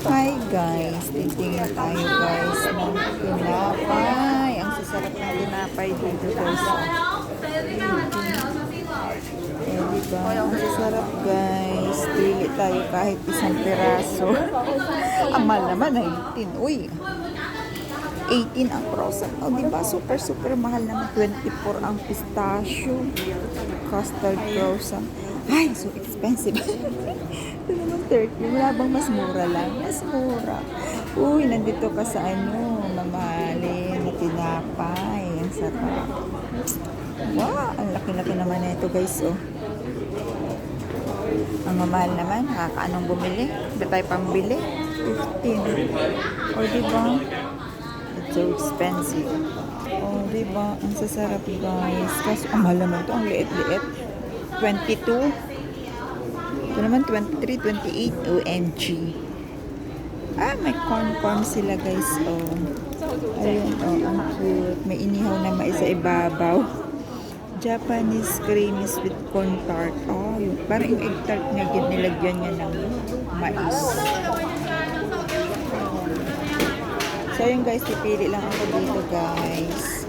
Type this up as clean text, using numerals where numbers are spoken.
Hi guys, titingin tayo guys ng tinapay. Ang sasarap ng tinapay dito guys. Diba? Ang sasarap guys. Pili tayo kahit isang piraso. Ang mahal naman ay 18. Uy, 18 ang croissant. O diba? Super mahal naman. 24 ang pistachio. Custard croissant. Ay, so expensive. Ito naman 30. Wala bang mas mura lang? Mas mura. Uy, nandito ka sa mamahalin na tinapay. Ang sarap. Wow, ang laki-laki naman na ito guys, oh. Ang mamahal naman, nakakaanong bumili. Ba tayo pambili? 15. O diba? It's so expensive. O diba? Ang sasarap guys. Kasi ang mahal naman ito. Ang liit-liit. 22. Ito naman 23, 28. OMG. Ah, may corn sila guys. Oh. Ayun, oh, ang cute. May inihaw na mais sa ibabaw. Japanese creamy sweet corn tart. Oh, yun. Parang yung egg tart nga nilagyan niya ng mais. So yun guys, pipili lang ako dito guys.